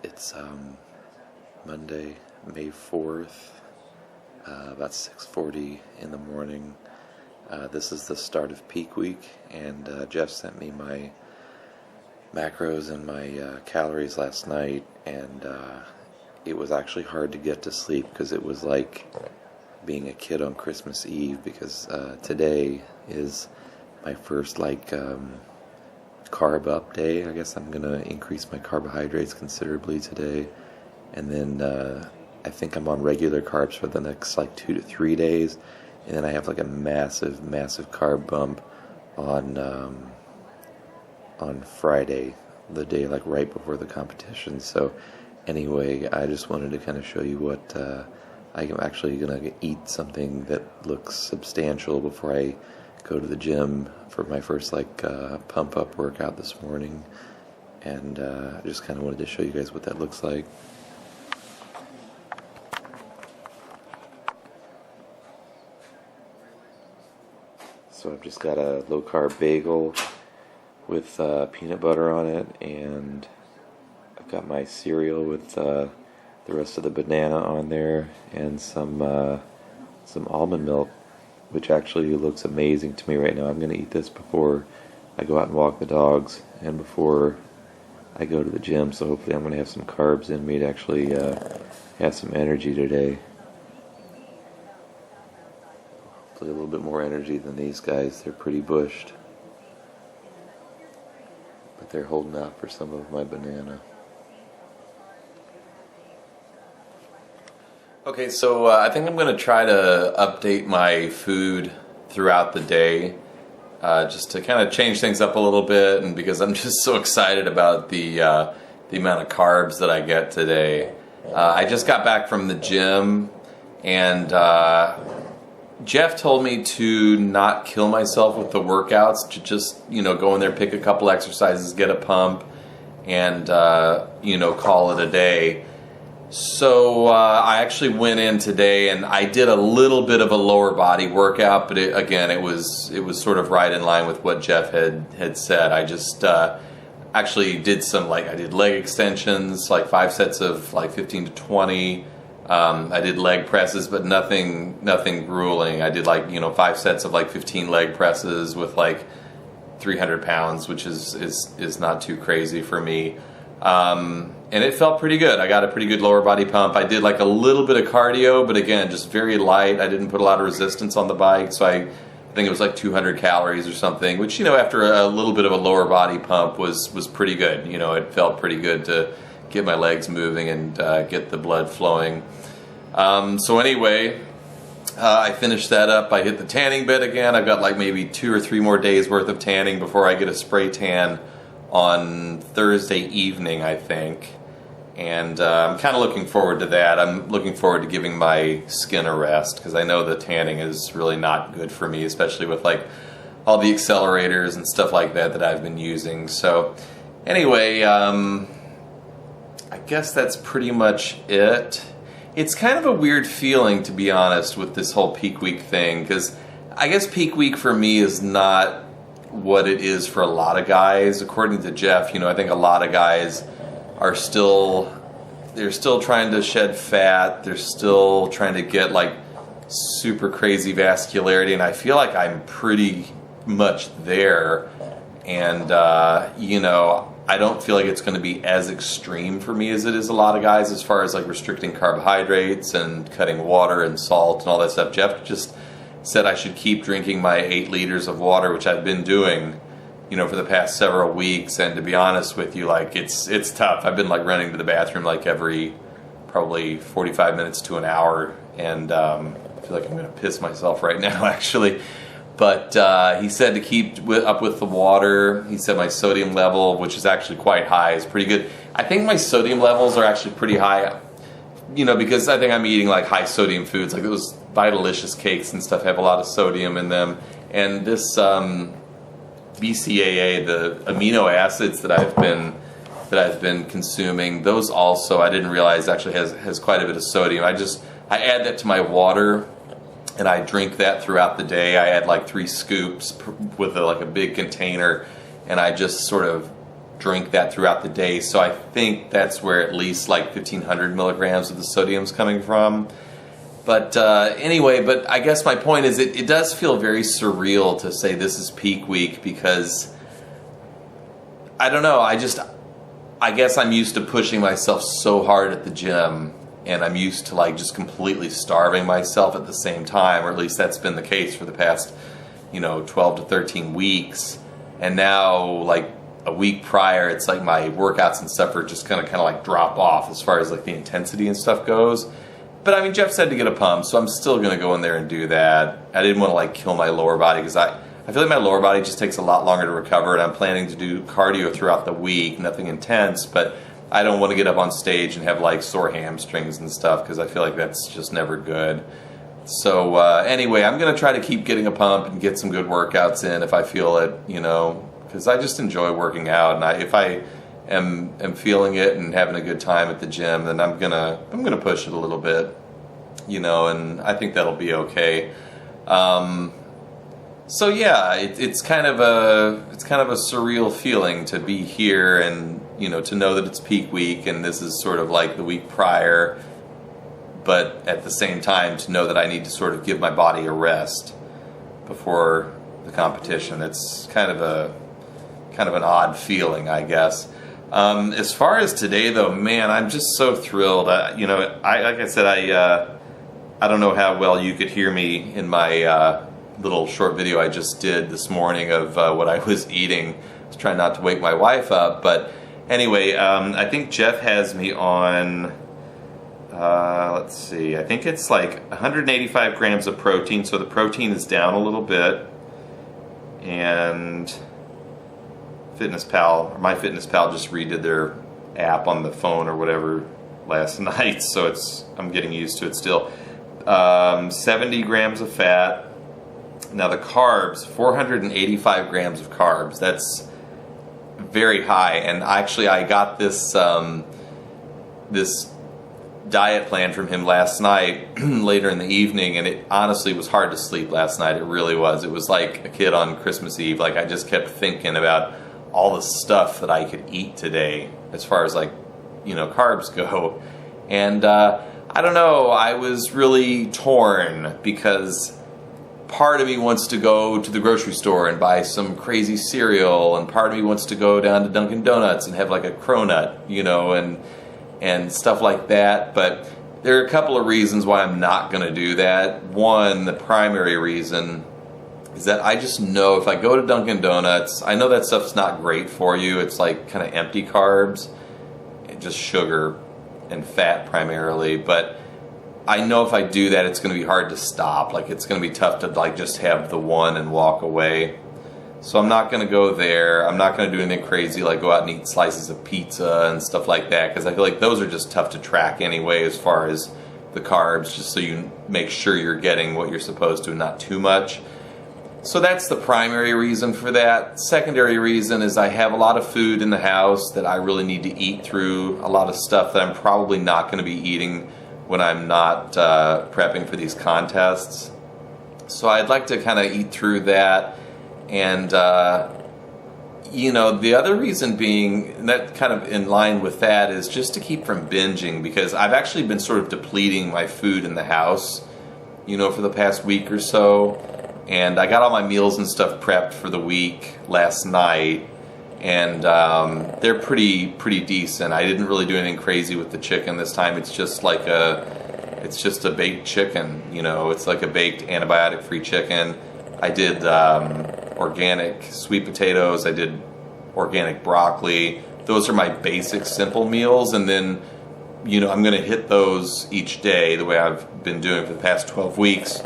It's Monday, May 4th, about 6:40 in the morning. This is the start of peak week, and Jeff sent me my macros and my calories last night, and it was actually hard to get to sleep because it was like being a kid on Christmas Eve, because today is my first carb up day. I guess I'm gonna increase my carbohydrates considerably today, and then I think I'm on regular carbs for the next 2 to 3 days, and then I have a massive carb bump on Friday, the day right before the competition. So anyway, I just wanted to kind of show you what I'm actually gonna eat something that looks substantial before I go to the gym for my first pump up workout this morning, and I just kind of wanted to show you guys what that looks like. So I've just got a low carb bagel with peanut butter on it, and I've got my cereal with the rest of the banana on there, and some almond milk, which actually looks amazing to me right now. I'm going to eat this before I go out and walk the dogs and before I go to the gym, so hopefully I'm going to have some carbs in me to actually have some energy today. Hopefully a little bit more energy than these guys. They're pretty bushed, but they're holding out for some of my banana. Okay, so I think I'm going to try to update my food throughout the day, just to kind of change things up a little bit, and because I'm just so excited about the amount of carbs that I get today. I just got back from the gym, and Jeff told me to not kill myself with the workouts, to just go in there, pick a couple exercises, get a pump, and call it a day. So I actually went in today and I did a little bit of a lower body workout, but it was sort of right in line with what Jeff had said. I just actually did some I did leg extensions, 5 sets of 15 to 20. I did leg presses, but nothing grueling. I did 5 sets of 15 leg presses with 300 pounds, which is not too crazy for me. And it felt pretty good. I got a pretty good lower body pump. I did a little bit of cardio, but again, just very light. I didn't put a lot of resistance on the bike, so I think it was 200 calories or something, which, after a little bit of a lower body pump was pretty good. It felt pretty good to get my legs moving and get the blood flowing. So anyway, I finished that up. I hit the tanning bed again. I've got maybe 2 or 3 more days worth of tanning before I get a spray tan on Thursday evening, I think, and I'm kind of looking forward to that. I'm looking forward to giving my skin a rest, because I know the tanning is really not good for me, especially with all the accelerators and stuff like that I've been using. So anyway, I guess that's pretty much it. It's kind of a weird feeling, to be honest, with this whole peak week thing, because I guess peak week for me is not what it is for a lot of guys. According to Jeff, I think a lot of guys are still trying to shed fat. They're still trying to get super crazy vascularity, and I feel like I'm pretty much there. And I don't feel like it's going to be as extreme for me as it is a lot of guys, as far as restricting carbohydrates and cutting water and salt and all that stuff. Jeff just said I should keep drinking my 8 liters of water, which I've been doing, for the past several weeks. And to be honest with you, it's tough. I've been running to the bathroom every probably 45 minutes to an hour, and I feel like I'm going to piss myself right now, actually. But he said to keep up with the water. He said my sodium level, which is actually quite high, is pretty good. I think my sodium levels are actually pretty high, because I think I'm eating high sodium foods, those Vitalicious cakes and stuff have a lot of sodium in them. And this BCAA, the amino acids that I've been consuming, those also I didn't realize actually has quite a bit of sodium. I add that to my water, and I drink that throughout the day. I add 3 scoops with a big container, and I just sort of drink that throughout the day. So I think that's where at least like 1,500 milligrams of the sodium's coming from. But anyway, but I guess my point is it does feel very surreal to say this is peak week, because I don't know, I guess I'm used to pushing myself so hard at the gym, and I'm used to like just completely starving myself at the same time, or at least that's been the case for the past, 12 to 13 weeks. And now, like a week prior, it's like my workouts and stuff are just kind of like drop off as far as like the intensity and stuff goes. But I mean, Jeff said to get a pump, so I'm still going to go in there and do that. I didn't want to like kill my lower body, because I feel like my lower body just takes a lot longer to recover, and I'm planning to do cardio throughout the week, nothing intense, but I don't want to get up on stage and have like sore hamstrings and stuff, because I feel like that's just never good. So anyway, I'm going to try to keep getting a pump and get some good workouts in if I feel it, because I just enjoy working out, and if I am feeling it and having a good time at the gym, then I'm gonna push it a little bit, and I think that'll be okay. So yeah, it's kind of a surreal feeling to be here, and to know that it's peak week and this is sort of like the week prior, but at the same time to know that I need to sort of give my body a rest before the competition. It's kind of an odd feeling, I guess. As far as today, though, man, I'm just so thrilled. Like I said, I don't know how well you could hear me in my little short video I just did this morning of what I was eating. I was trying not to wake my wife up, but anyway, I think Jeff has me on, let's see, I think it's like 185 grams of protein, so the protein is down a little bit, and my Fitness Pal just redid their app on the phone or whatever last night, so I'm getting used to it still. 70 grams of fat. Now the carbs, 485 grams of carbs. That's very high, and actually I got this this diet plan from him last night later in the evening, and it honestly was hard to sleep last night. It really was. It was like a kid on Christmas Eve. Like, I just kept thinking about all the stuff that I could eat today as far as like, carbs go. And I don't know, I was really torn, because part of me wants to go to the grocery store and buy some crazy cereal, and part of me wants to go down to Dunkin' Donuts and have like a cronut, and stuff like that. But there are a couple of reasons why I'm not going to do that. One, the primary reason, is that I just know if I go to Dunkin' Donuts, I know that stuff's not great for you. It's like kind of empty carbs, just sugar and fat primarily. But I know if I do that, it's going to be hard to stop. Like, it's going to be tough to like just have the one and walk away. So I'm not going to go there. I'm not going to do anything crazy like go out and eat slices of pizza and stuff like that, because I feel like those are just tough to track anyway as far as the carbs, just so you make sure you're getting what you're supposed to and not too much. So that's the primary reason for that. Secondary reason is I have a lot of food in the house that I really need to eat through, a lot of stuff that I'm probably not going to be eating when I'm not prepping for these contests. So I'd like to kind of eat through that. And, the other reason being, and that kind of in line with that, is just to keep from binging, because I've actually been sort of depleting my food in the house, for the past week or so. And I got all my meals and stuff prepped for the week last night, and they're pretty decent. I didn't really do anything crazy with the chicken this time. It's just a baked chicken, it's like a baked antibiotic-free chicken. I did organic sweet potatoes. I did organic broccoli. Those are my basic simple meals, and then I'm going to hit those each day the way I've been doing for the past 12 weeks.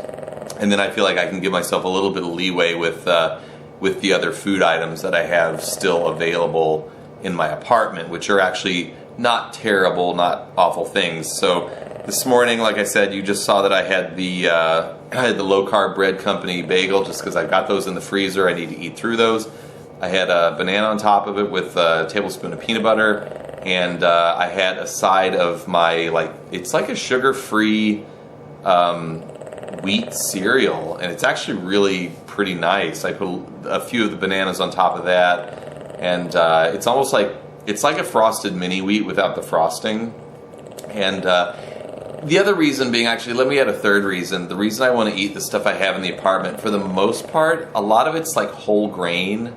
And then I feel like I can give myself a little bit of leeway with the other food items that I have still available in my apartment, which are actually not terrible, not awful things. So this morning, like I said, you just saw that I had the low carb bread company bagel, just because I've got those in the freezer. I need to eat through those. I had a banana on top of it with a tablespoon of peanut butter, and I had a side of my it's like a sugar-free wheat cereal, and it's actually really pretty nice. I put a few of the bananas on top of that, and it's almost like a frosted mini wheat without the frosting. And the other reason being, actually, let me add a third reason. The reason I want to eat the stuff I have in the apartment, for the most part, a lot of it's like whole grain.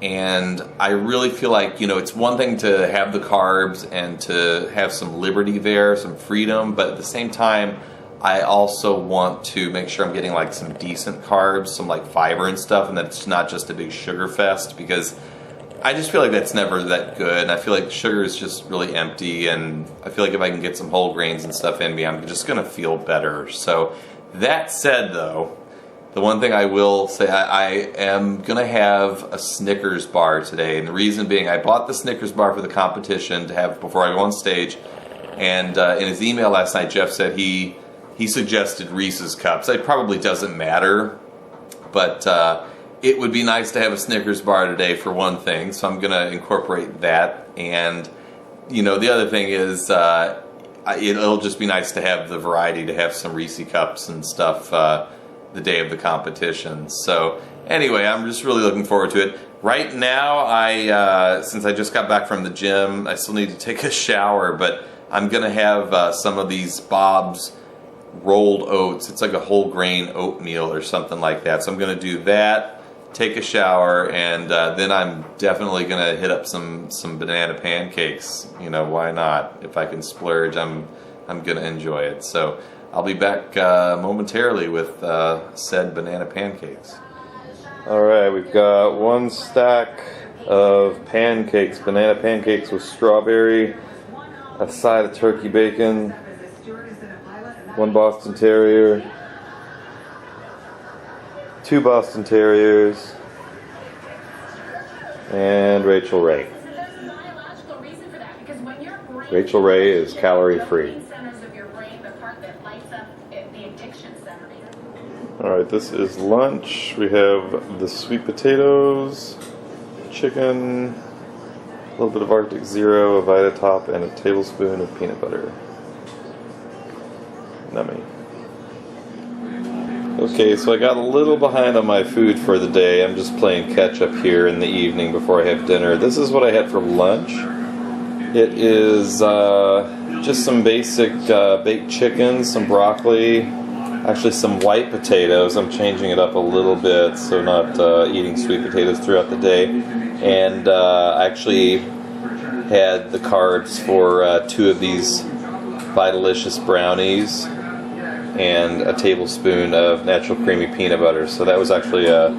And I really feel like, it's one thing to have the carbs and to have some liberty there, some freedom, but at the same time, I also want to make sure I'm getting like some decent carbs, some like fiber and stuff, and that it's not just a big sugar fest, because I just feel like that's never that good, and I feel like sugar is just really empty, and I feel like if I can get some whole grains and stuff in me, I'm just going to feel better. So that said, though, the one thing I will say, I am going to have a Snickers bar today, and the reason being, I bought the Snickers bar for the competition to have before I go on stage, and in his email last night, Jeff said he suggested Reese's Cups. It probably doesn't matter, but it would be nice to have a Snickers bar today for one thing, so I'm going to incorporate that. And, the other thing is it'll just be nice to have the variety, to have some Reese's Cups and stuff the day of the competition. So anyway, I'm just really looking forward to it. Right now, since I just got back from the gym, I still need to take a shower, but I'm going to have some of these Bob's rolled oats. It's like a whole grain oatmeal or something like that. So I'm going to do that, take a shower, and then I'm definitely going to hit up some banana pancakes. Why not? If I can splurge, I'm going to enjoy it. So I'll be back momentarily with said banana pancakes. All right, we've got one stack of pancakes, banana pancakes with strawberry, a side of turkey bacon, one Boston Terrier, 2 Boston Terriers, and Rachel Ray. Rachel Ray is calorie free. Alright, this is lunch. We have the sweet potatoes, chicken, a little bit of Arctic Zero, a Vita Top, and a tablespoon of peanut butter. Nummy. Okay, so I got a little behind on my food for the day. I'm just playing catch up here in the evening before I have dinner. This is what I had for lunch. It is just some basic baked chicken, some broccoli, actually some white potatoes. I'm changing it up a little bit, so not eating sweet potatoes throughout the day. And I actually had the carbs for 2 of these Vitalicious brownies and a tablespoon of natural creamy peanut butter. So that was actually a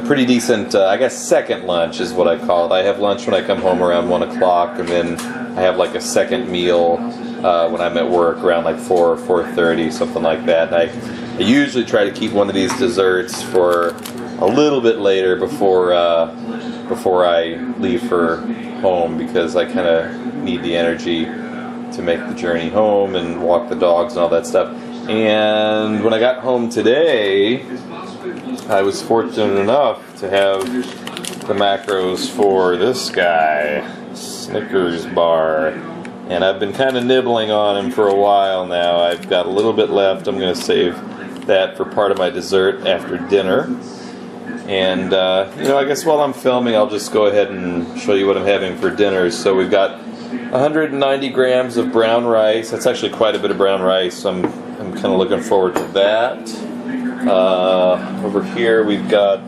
pretty decent, I guess, second lunch is what I call it. I have lunch when I come home around 1 o'clock, and then I have like a second meal when I'm at work around like 4 or 4:30, something like that. I usually try to keep one of these desserts for a little bit later before I leave for home, because I kind of need the energy to make the journey home and walk the dogs and all that stuff. And when I got home today, I was fortunate enough to have the macros for this guy, Snickers bar. And I've been kind of nibbling on him for a while now. I've got a little bit left. I'm going to save that for part of my dessert after dinner. And, I guess while I'm filming, I'll just go ahead and show you what I'm having for dinner. So we've got 190 grams of brown rice. That's actually quite a bit of brown rice. I'm kind of looking forward to that. Over here we've got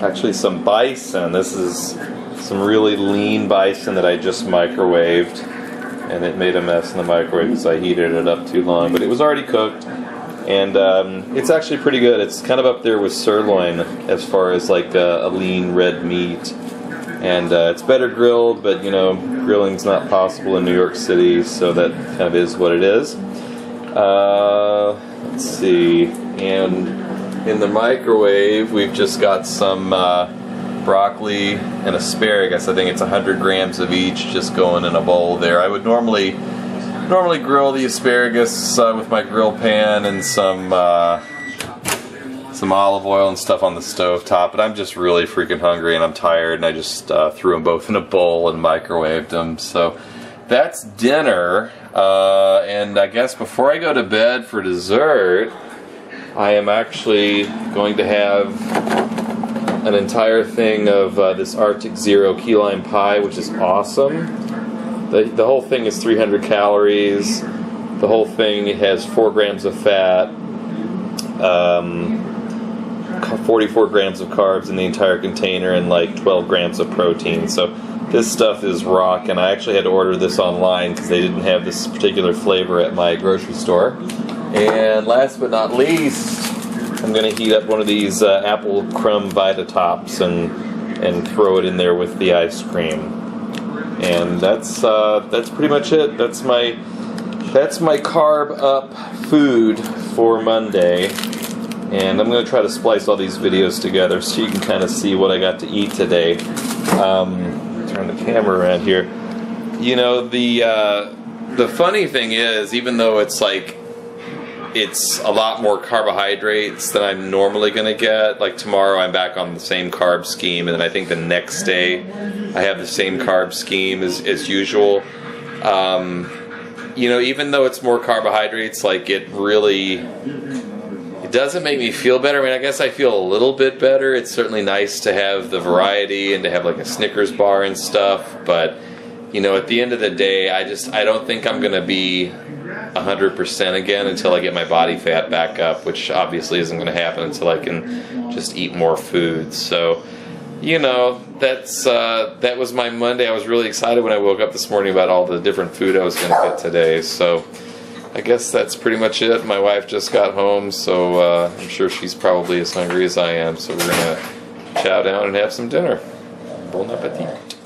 actually some bison. This is some really lean bison that I just microwaved, and it made a mess in the microwave because I heated it up too long, but it was already cooked, and it's actually pretty good. It's kind of up there with sirloin as far as like a lean red meat. And it's better grilled, but grilling's not possible in New York City, so that kind of is what it is. Let's see, and in the microwave we've just got some broccoli and asparagus. I think it's 100 grams of each just going in a bowl there. I would normally grill the asparagus with my grill pan and some olive oil and stuff on the stove top, but I'm just really freaking hungry and I'm tired, and I just threw them both in a bowl and microwaved them. So that's dinner, and I guess before I go to bed for dessert, I am actually going to have an entire thing of this Arctic Zero key lime pie, which is awesome. The whole thing is 300 calories. The whole thing has 4 grams of fat, 44 grams of carbs in the entire container, and like 12 grams of protein. So this stuff is rock, and I actually had to order this online because they didn't have this particular flavor at my grocery store. And last but not least, I'm going to heat up one of these apple crumb Vita Tops and throw it in there with the ice cream. And that's pretty much it. That's my carb up food for Monday. And I'm going to try to splice all these videos together so you can kind of see what I got to eat today. Turn the camera around here. You know, the funny thing is, even though it's like it's a lot more carbohydrates than I'm normally going to get. Like tomorrow I'm back on the same carb scheme, and then I think the next day I have the same carb scheme as usual. You know, even though it's more carbohydrates, like it doesn't make me feel better. I mean, I guess I feel a little bit better. It's certainly nice to have the variety and to have like a Snickers bar and stuff, but you know, at the end of the day, I don't think I'm going to be 100% again until I get my body fat back up, which obviously isn't going to happen until I can just eat more food. So, you know, that was my Monday. I was really excited when I woke up this morning about all the different food I was going to get today. So I guess that's pretty much it. My wife just got home, so I'm sure she's probably as hungry as I am. So we're going to chow down and have some dinner. Bon appetit.